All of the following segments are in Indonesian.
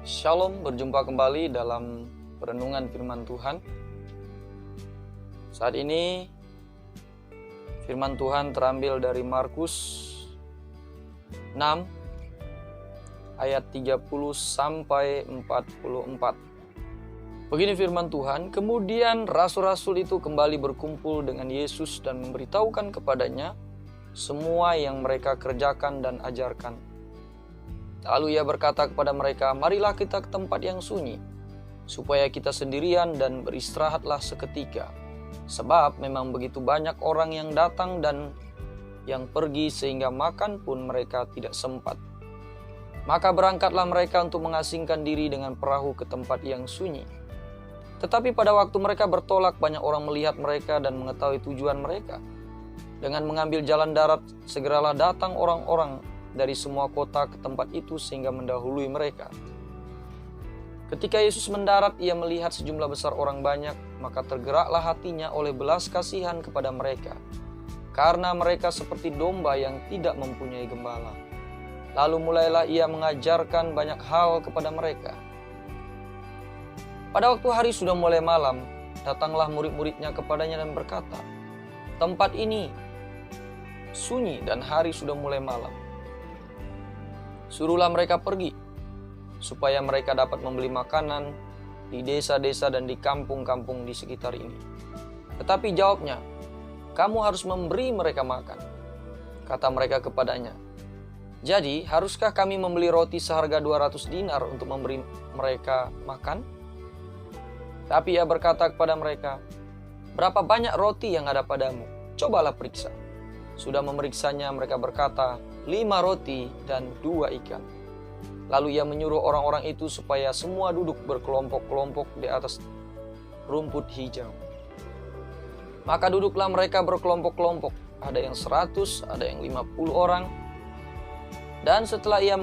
Shalom, berjumpa kembali dalam perenungan firman Tuhan. Saat ini firman Tuhan terambil dari Markus 6 ayat 30 sampai 44. Begini firman Tuhan, kemudian rasul-rasul itu kembali berkumpul dengan Yesus dan memberitahukan kepadanya semua yang mereka kerjakan dan ajarkan. Lalu ia berkata kepada mereka, marilah kita ke tempat yang sunyi, supaya kita sendirian dan beristirahatlah seketika. Sebab memang begitu banyak orang yang datang dan yang pergi sehingga makan pun mereka tidak sempat. Maka berangkatlah mereka untuk mengasingkan diri dengan perahu ke tempat yang sunyi. Tetapi pada waktu mereka bertolak, banyak orang melihat mereka dan mengetahui tujuan mereka. Dengan mengambil jalan darat, segeralah datang orang-orang dari semua kota ke tempat itu sehingga mendahului mereka. Ketika Yesus mendarat, ia melihat sejumlah besar orang banyak, maka tergeraklah hatinya oleh belas kasihan kepada mereka, karena mereka seperti domba yang tidak mempunyai gembala. Lalu mulailah ia mengajarkan banyak hal kepada mereka. Pada waktu hari sudah mulai malam, datanglah murid-muridnya kepadanya dan berkata, tempat ini sunyi dan hari sudah mulai malam. Suruhlah mereka pergi, supaya mereka dapat membeli makanan di desa-desa dan di kampung-kampung di sekitar ini. Tetapi jawabnya, kamu harus memberi mereka makan. Kata mereka kepadanya, jadi haruskah kami membeli roti seharga 200 dinar untuk memberi mereka makan? Tapi ia berkata kepada mereka, berapa banyak roti yang ada padamu? Cobalah periksa. Sudah memeriksanya, mereka berkata, 5 roti dan 2 ikan. Lalu ia menyuruh orang-orang itu supaya semua duduk berkelompok-kelompok di atas rumput hijau. Maka duduklah mereka berkelompok-kelompok, ada yang 100, ada yang 50 orang. Dan setelah ia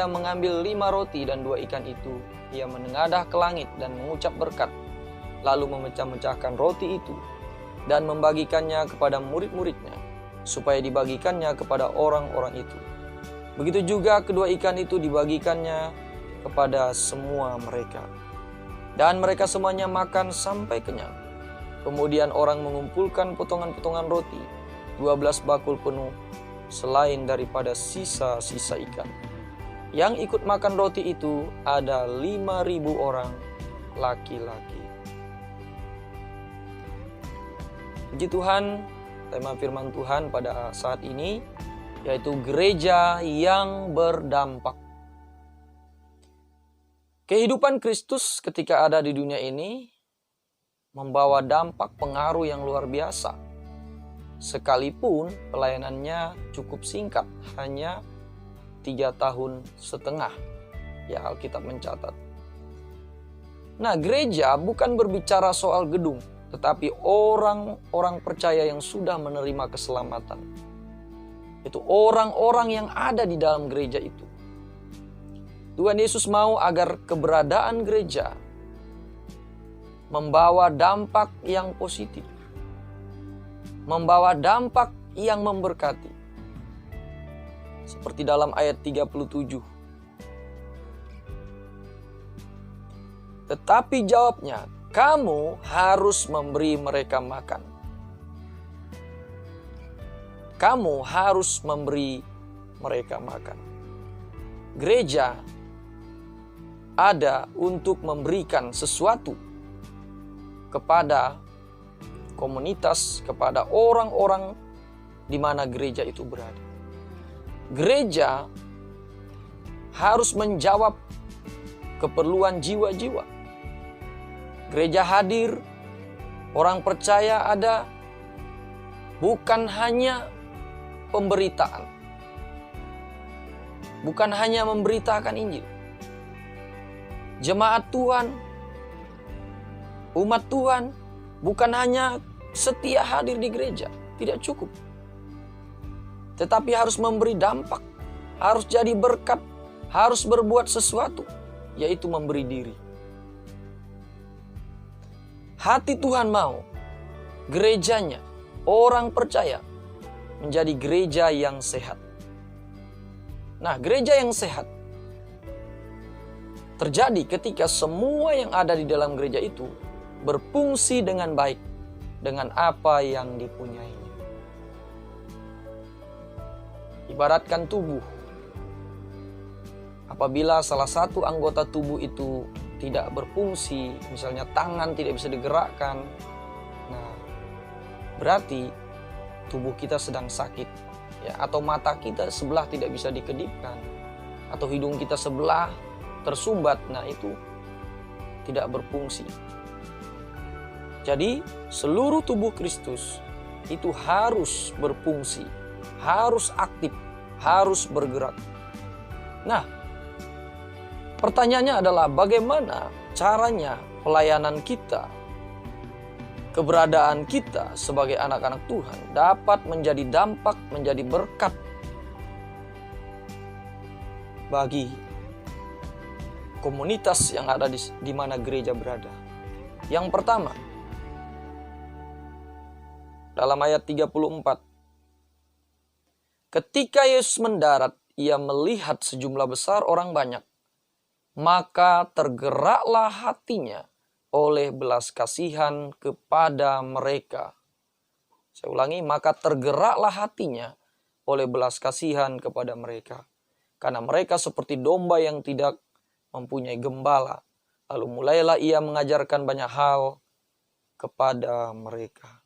mengambil 5 roti dan 2 ikan itu, ia menengadah ke langit dan mengucap berkat, lalu memecah-mecahkan roti itu dan membagikannya kepada murid-muridnya, supaya dibagikannya kepada orang-orang itu. Begitu juga kedua ikan itu dibagikannya kepada semua mereka. Dan mereka semuanya makan sampai kenyang. Kemudian orang mengumpulkan potongan-potongan roti, 12 bakul penuh, selain daripada sisa-sisa ikan. Yang ikut makan roti itu ada 5.000 orang laki-laki. Puji Tuhan, tema firman Tuhan pada saat ini yaitu gereja yang berdampak. Kehidupan Kristus ketika ada di dunia ini membawa dampak pengaruh yang luar biasa. Sekalipun pelayanannya cukup singkat, hanya 3,5 tahun. Ya, Alkitab mencatat. Nah, gereja bukan berbicara soal gedung, tetapi orang-orang percaya yang sudah menerima keselamatan. Itu orang-orang yang ada di dalam gereja itu. Tuhan Yesus mau agar keberadaan gereja membawa dampak yang positif, membawa dampak yang memberkati. Seperti dalam ayat 37. Tetapi jawabnya, kamu harus memberi mereka makan. Kamu harus memberi mereka makan. Gereja ada untuk memberikan sesuatu kepada komunitas, kepada orang-orang di mana gereja itu berada. Gereja harus menjawab keperluan jiwa-jiwa. Gereja hadir, orang percaya ada, bukan hanya pemberitaan, bukan hanya memberitakan Injil. Jemaat Tuhan, umat Tuhan, bukan hanya setia hadir di gereja, tidak cukup. Tetapi harus memberi dampak, harus jadi berkat, harus berbuat sesuatu, yaitu memberi diri. Hati Tuhan mau gerejanya, orang percaya, menjadi gereja yang sehat. Nah, gereja yang sehat terjadi ketika semua yang ada di dalam gereja itu berfungsi dengan baik dengan apa yang dipunyainya. Ibaratkan tubuh. Apabila salah satu anggota tubuh itu tidak berfungsi, misalnya tangan tidak bisa digerakkan, nah berarti tubuh kita sedang sakit, ya, atau mata kita sebelah tidak bisa dikedipkan, atau hidung kita sebelah tersumbat, nah itu tidak berfungsi. Jadi seluruh tubuh Kristus itu harus berfungsi, harus aktif, harus bergerak. Nah, pertanyaannya adalah bagaimana caranya pelayanan kita, keberadaan kita sebagai anak-anak Tuhan dapat menjadi dampak, menjadi berkat bagi komunitas yang ada di mana gereja berada. Yang pertama, dalam ayat 34, ketika Yesus mendarat, ia melihat sejumlah besar orang banyak, maka tergeraklah hatinya oleh belas kasihan kepada mereka. Saya ulangi, maka tergeraklah hatinya oleh belas kasihan kepada mereka. Karena mereka seperti domba yang tidak mempunyai gembala. Lalu mulailah ia mengajarkan banyak hal kepada mereka.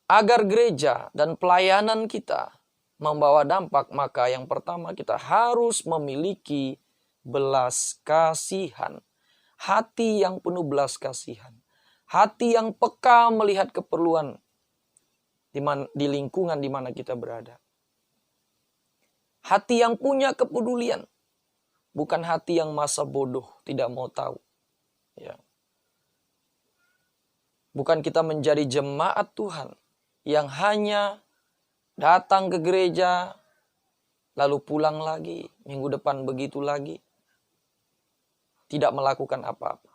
Agar gereja dan pelayanan kita membawa dampak, maka yang pertama kita harus memiliki belas kasihan. Hati yang penuh belas kasihan. Hati yang peka melihat keperluan di lingkungan di mana kita berada. Hati yang punya kepedulian. Bukan hati yang masa bodoh, tidak mau tahu. Ya. Bukan kita menjadi jemaat Tuhan yang hanya datang ke gereja, lalu pulang lagi, minggu depan begitu lagi. Tidak melakukan apa-apa.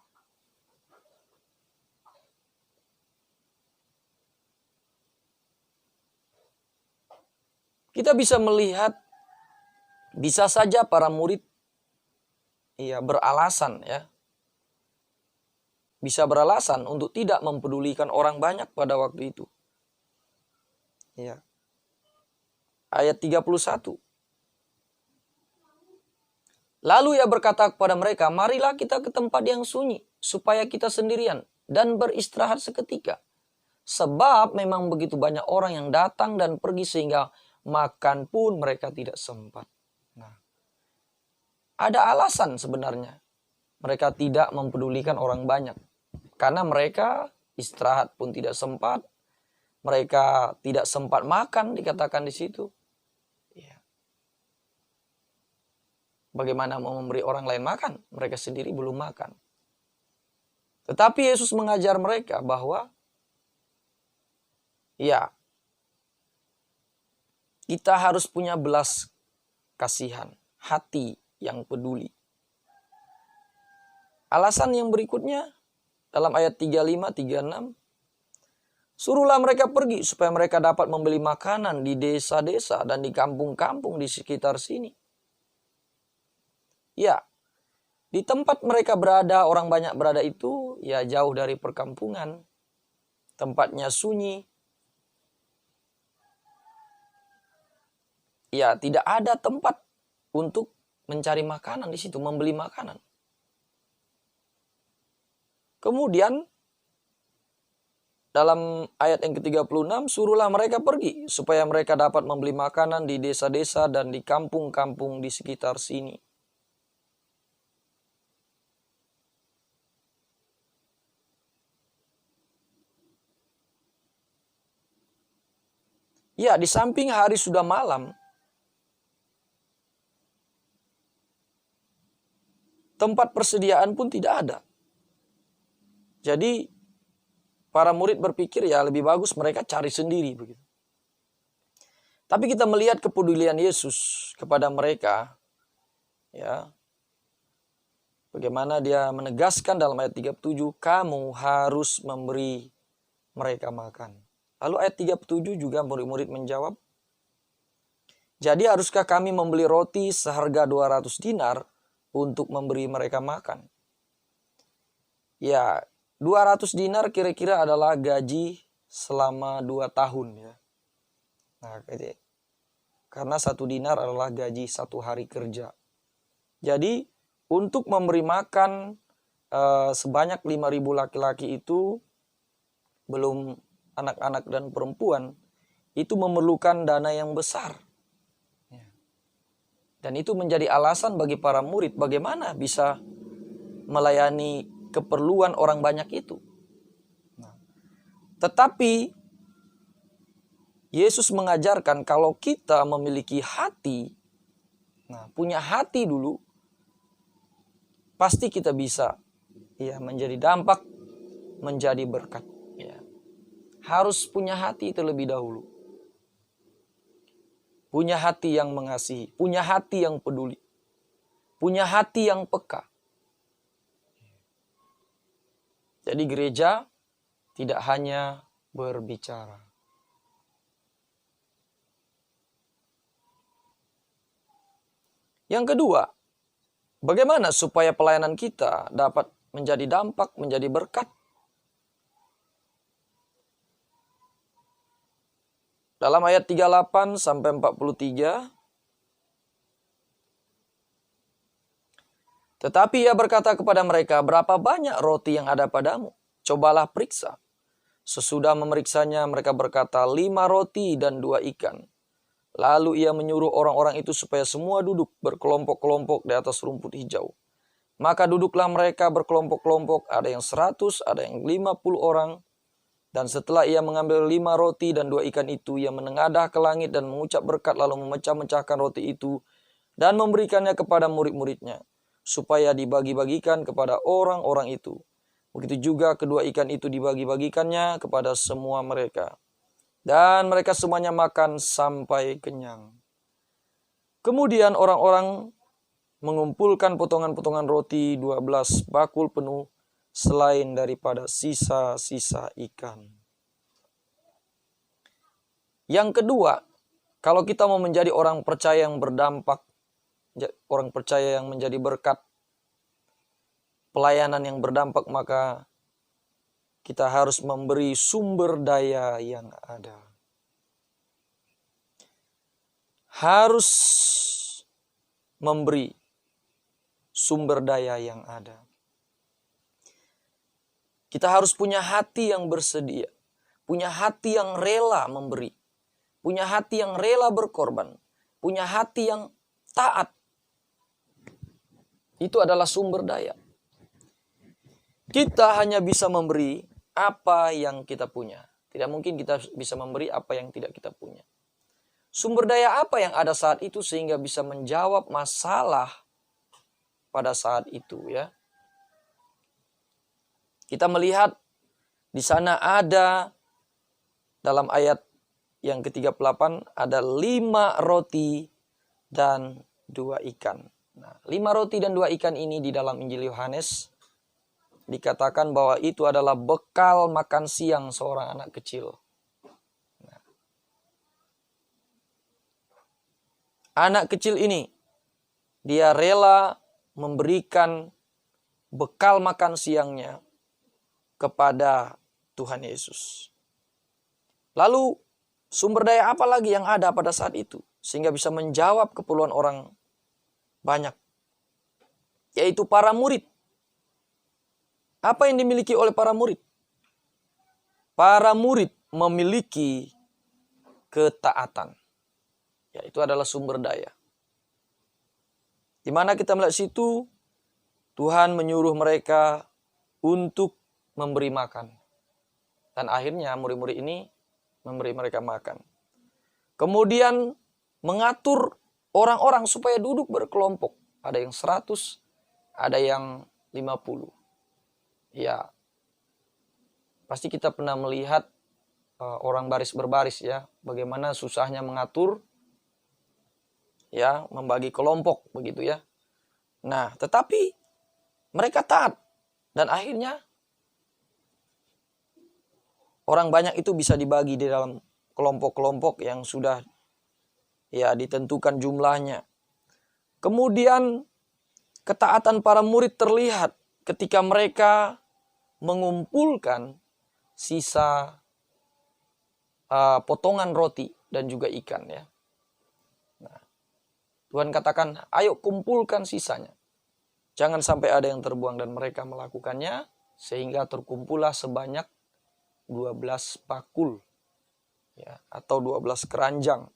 Kita bisa melihat, bisa saja para murid beralasan, ya. Bisa beralasan untuk tidak mempedulikan orang banyak pada waktu itu. Ya. Ayat 31. Lalu ia berkata kepada mereka, marilah kita ke tempat yang sunyi, supaya kita sendirian dan beristirahat seketika. Sebab memang begitu banyak orang yang datang dan pergi sehingga makan pun mereka tidak sempat. Nah, ada alasan sebenarnya mereka tidak mempedulikan orang banyak. Karena mereka istirahat pun tidak sempat. Mereka tidak sempat makan, dikatakan di situ. Ya. Bagaimana mau memberi orang lain makan? Mereka sendiri belum makan. Tetapi Yesus mengajar mereka bahwa ya, kita harus punya belas kasihan, hati yang peduli. Alasan yang berikutnya dalam ayat 35, 36, suruhlah mereka pergi supaya mereka dapat membeli makanan di desa-desa dan di kampung-kampung di sekitar sini. Ya, di tempat mereka berada, orang banyak berada itu, ya jauh dari perkampungan, tempatnya sunyi. Ya, tidak ada tempat untuk mencari makanan di situ, membeli makanan. Kemudian dalam ayat yang ke-36, suruhlah mereka pergi supaya mereka dapat membeli makanan di desa-desa dan di kampung-kampung di sekitar sini. Ya, di samping hari sudah malam, tempat persediaan pun tidak ada. Jadi para murid berpikir ya lebih bagus mereka cari sendiri begitu. Tapi kita melihat kepedulian Yesus kepada mereka, ya. Bagaimana dia menegaskan dalam ayat 37, kamu harus memberi mereka makan. Lalu ayat 37 juga murid-murid menjawab, Jadi haruskah kami membeli roti seharga 200 dinar untuk memberi mereka makan? Ya, 200 dinar kira-kira adalah gaji selama 2 tahun ya. Nah, karena 1 dinar adalah gaji 1 hari kerja. Jadi untuk memberi makan sebanyak 5.000 laki-laki itu, belum anak-anak dan perempuan, itu memerlukan dana yang besar. Dan itu menjadi alasan bagi para murid bagaimana bisa melayani keperluan orang banyak itu. Tetapi Yesus mengajarkan kalau kita memiliki hati, punya hati dulu, pasti kita bisa menjadi dampak, menjadi berkat. Harus punya hati itu lebih dahulu. Punya hati yang mengasihi, punya hati yang peduli, punya hati yang peka. Jadi gereja tidak hanya berbicara. Yang kedua, bagaimana supaya pelayanan kita dapat menjadi dampak, menjadi berkat? Dalam ayat 38 sampai 43, tetapi ia berkata kepada mereka, berapa banyak roti yang ada padamu? Cobalah periksa. Sesudah memeriksanya, mereka berkata, 5 roti dan 2 ikan. Lalu ia menyuruh orang-orang itu supaya semua duduk berkelompok-kelompok di atas rumput hijau. Maka duduklah mereka berkelompok-kelompok, ada yang 100, ada yang 50 orang. Dan setelah ia mengambil 5 roti dan 2 ikan itu, ia menengadah ke langit dan mengucap berkat, lalu memecah-mecahkan roti itu dan memberikannya kepada murid-muridnya, supaya dibagi-bagikan kepada orang-orang itu. Begitu juga kedua ikan itu dibagi-bagikannya kepada semua mereka. Dan mereka semuanya makan sampai kenyang. Kemudian orang-orang mengumpulkan potongan-potongan roti 12 bakul penuh, selain daripada sisa-sisa ikan. Yang kedua, kalau kita mau menjadi orang percaya yang berdampak, orang percaya yang menjadi berkat, pelayanan yang berdampak, maka kita harus memberi sumber daya yang ada. Harus memberi sumber daya yang ada. Kita harus punya hati yang bersedia, punya hati yang rela memberi, punya hati yang rela berkorban, punya hati yang taat. Itu adalah sumber daya. Kita hanya bisa memberi apa yang kita punya. Tidak mungkin kita bisa memberi apa yang tidak kita punya. Sumber daya apa yang ada saat itu sehingga bisa menjawab masalah pada saat itu ya. Kita melihat di sana ada dalam ayat yang ke-38 ada 5 roti dan 2 ikan. Nah, 5 roti dan 2 ikan ini di dalam Injil Yohanes dikatakan bahwa itu adalah bekal makan siang seorang anak kecil. Nah, anak kecil ini dia rela memberikan bekal makan siangnya kepada Tuhan Yesus. Lalu sumber daya apa lagi yang ada pada saat itu sehingga bisa menjawab keperluan orang banyak? Yaitu para murid. Apa yang dimiliki oleh para murid? Para murid memiliki ketaatan. Ya, itu adalah sumber daya. Di mana kita melihat situ Tuhan menyuruh mereka untuk memberi makan. Dan akhirnya murid-murid ini memberi mereka makan. Kemudian mengatur orang-orang supaya duduk berkelompok. Ada yang 100, ada yang 50. Ya, pasti kita pernah melihat orang baris berbaris ya. Bagaimana susahnya mengatur, ya, membagi kelompok begitu ya. Nah, tetapi mereka taat. Dan akhirnya orang banyak itu bisa dibagi di dalam kelompok-kelompok yang sudah Ya, ditentukan jumlahnya. Kemudian ketaatan para murid terlihat ketika mereka mengumpulkan sisa potongan roti dan juga ikan ya. Nah, Tuhan katakan, ayo kumpulkan sisanya. Jangan sampai ada yang terbuang, dan mereka melakukannya sehingga terkumpullah sebanyak 12 bakul ya, atau 12 keranjang.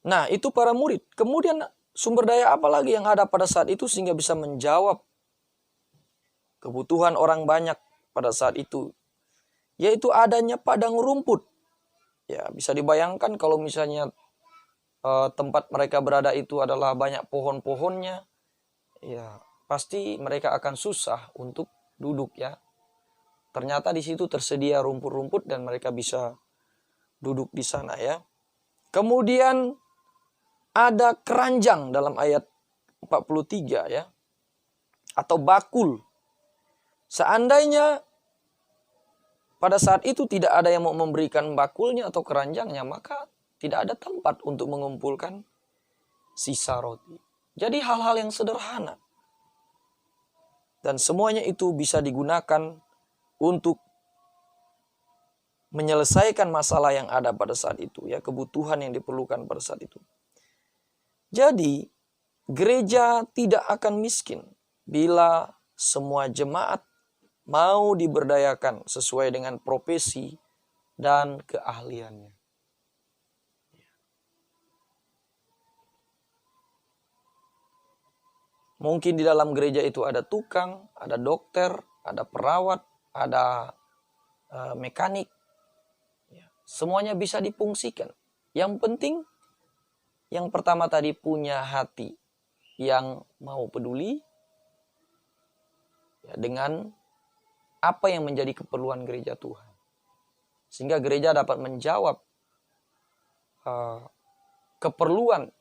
Nah, itu para murid. Kemudian sumber daya apa lagi yang ada pada saat itu sehingga bisa menjawab kebutuhan orang banyak pada saat itu? Yaitu adanya padang rumput. Ya, bisa dibayangkan kalau misalnya tempat mereka berada itu adalah banyak pohon-pohonnya, ya pasti mereka akan susah untuk duduk ya. Ternyata di situ tersedia rumput-rumput dan mereka bisa duduk di sana ya. Kemudian ada keranjang dalam ayat 43 ya. Atau bakul. Seandainya pada saat itu tidak ada yang mau memberikan bakulnya atau keranjangnya, maka tidak ada tempat untuk mengumpulkan sisa roti. Jadi hal-hal yang sederhana. Dan semuanya itu bisa digunakan untuk menyelesaikan masalah yang ada pada saat itu ya, kebutuhan yang diperlukan pada saat itu. Jadi, gereja tidak akan miskin bila semua jemaat mau diberdayakan sesuai dengan profesi dan keahliannya. Mungkin di dalam gereja itu ada tukang, ada dokter, ada perawat, ada mekanik. Semuanya bisa difungsikan. Yang penting, yang pertama tadi punya hati yang mau peduli ya, dengan apa yang menjadi keperluan gereja Tuhan. Sehingga gereja dapat menjawab keperluan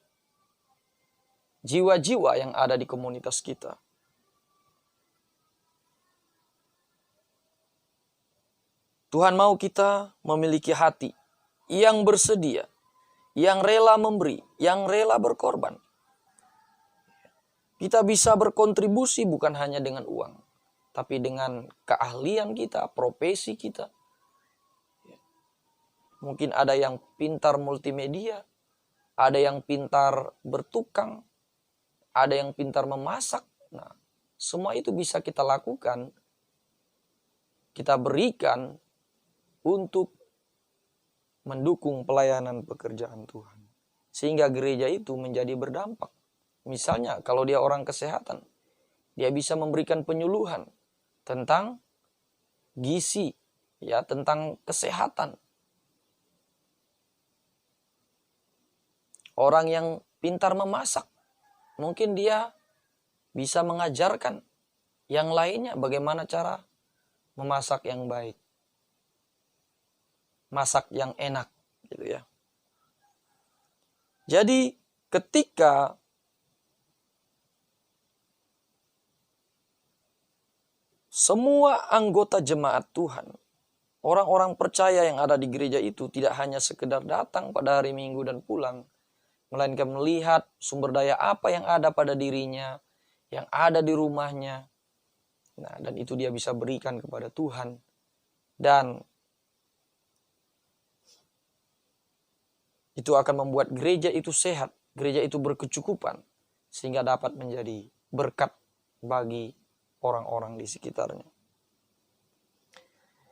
jiwa-jiwa yang ada di komunitas kita. Tuhan mau kita memiliki hati yang bersedia, yang rela memberi, yang rela berkorban. Kita bisa berkontribusi bukan hanya dengan uang, tapi dengan keahlian kita, profesi kita. Mungkin ada yang pintar multimedia, ada yang pintar bertukang, ada yang pintar memasak. Nah, semua itu bisa kita lakukan, kita berikan untuk mendukung pelayanan pekerjaan Tuhan. Sehingga gereja itu menjadi berdampak. Misalnya kalau dia orang kesehatan, dia bisa memberikan penyuluhan tentang gizi, ya, tentang kesehatan. Orang yang pintar memasak, mungkin dia bisa mengajarkan yang lainnya bagaimana cara memasak yang baik, masak yang enak, gitu ya. Jadi ketika semua anggota jemaat Tuhan, orang-orang percaya yang ada di gereja itu tidak hanya sekedar datang pada hari Minggu dan pulang, melainkan melihat sumber daya apa yang ada pada dirinya, yang ada di rumahnya. Nah, dan itu dia bisa berikan kepada Tuhan. Dan itu akan membuat gereja itu sehat, gereja itu berkecukupan, sehingga dapat menjadi berkat bagi orang-orang di sekitarnya.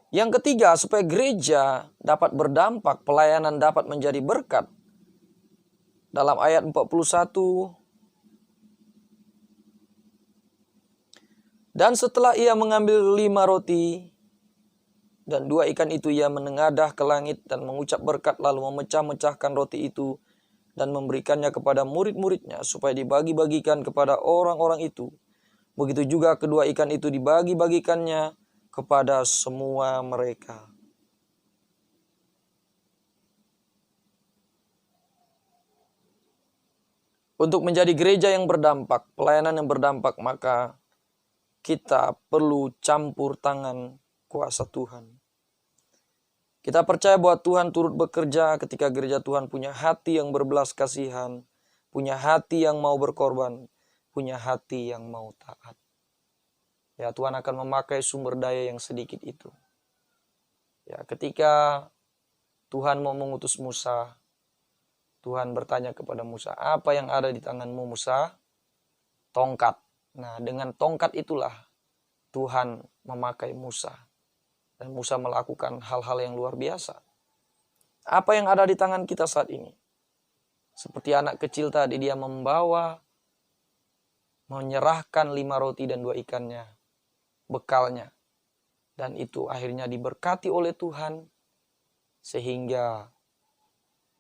Yang ketiga, supaya gereja dapat berdampak, pelayanan dapat menjadi berkat. Dalam ayat 41, dan setelah ia mengambil 5 roti dan 2 ikan itu, ia menengadah ke langit dan mengucap berkat, lalu memecah-mecahkan roti itu dan memberikannya kepada murid-muridnya supaya dibagi-bagikan kepada orang-orang itu. Begitu juga kedua ikan itu dibagi-bagikannya kepada semua mereka. Untuk menjadi gereja yang berdampak, pelayanan yang berdampak, maka kita perlu campur tangan kuasa Tuhan. Kita percaya bahwa Tuhan turut bekerja ketika gereja Tuhan punya hati yang berbelas kasihan, punya hati yang mau berkorban, punya hati yang mau taat. Ya, Tuhan akan memakai sumber daya yang sedikit itu. Ya, ketika Tuhan mau mengutus Musa, Tuhan bertanya kepada Musa, apa yang ada di tanganmu Musa? Tongkat. Nah, dengan tongkat itulah Tuhan memakai Musa. Dan Musa melakukan hal-hal yang luar biasa. Apa yang ada di tangan kita saat ini? Seperti anak kecil tadi, dia menyerahkan 5 roti dan 2 ikannya, bekalnya. Dan itu akhirnya diberkati oleh Tuhan, sehingga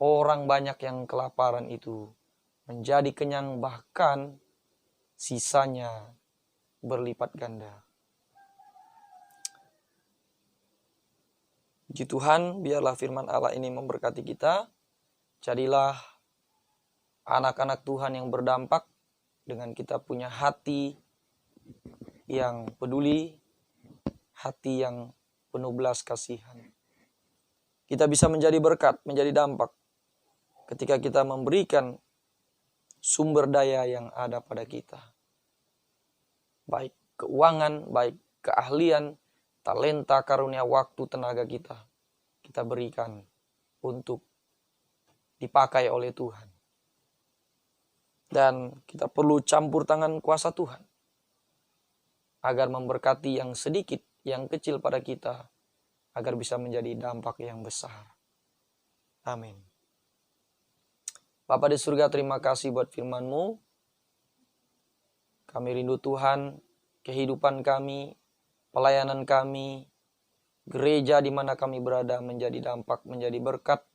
orang banyak yang kelaparan itu menjadi kenyang, bahkan sisanya berlipat ganda. Puji Tuhan, biarlah firman Allah ini memberkati kita. Jadilah anak-anak Tuhan yang berdampak dengan kita punya hati yang peduli, hati yang penuh belas kasihan. Kita bisa menjadi berkat, menjadi dampak ketika kita memberikan sumber daya yang ada pada kita. Baik keuangan, baik keahlian, talenta, karunia, waktu, tenaga kita berikan untuk dipakai oleh Tuhan. Dan kita perlu campur tangan kuasa Tuhan agar memberkati yang sedikit, yang kecil pada kita, agar bisa menjadi dampak yang besar. Amin. Bapa di surga, terima kasih buat firman-Mu. Kami rindu Tuhan, kehidupan kami, pelayanan kami, gereja di mana kami berada menjadi dampak, menjadi berkat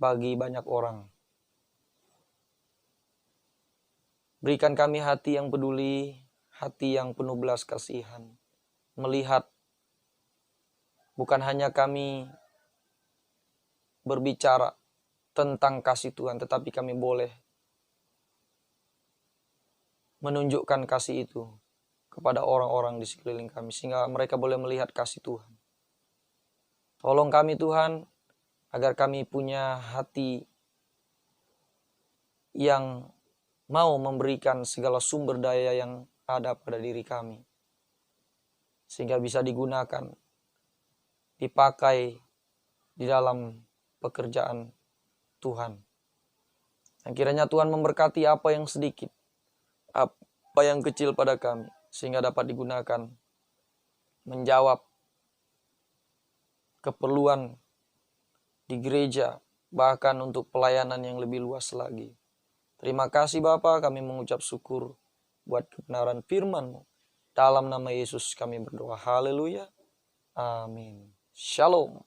bagi banyak orang. Berikan kami hati yang peduli, hati yang penuh belas kasihan. Melihat bukan hanya kami berbicara tentang kasih Tuhan, tetapi kami boleh menunjukkan kasih itu kepada orang-orang di sekeliling kami, sehingga mereka boleh melihat kasih Tuhan. Tolong kami Tuhan, agar kami punya hati yang mau memberikan segala sumber daya yang ada pada diri kami, sehingga bisa digunakan, dipakai di dalam pekerjaan Tuhan. Dan kiranya Tuhan memberkati apa yang sedikit, apa yang kecil pada kami, sehingga dapat digunakan menjawab keperluan di gereja, bahkan untuk pelayanan yang lebih luas lagi. Terima kasih Bapa, kami mengucap syukur buat kebenaran firman-Mu. Dalam nama Yesus kami berdoa. Haleluya. Amin. Shalom.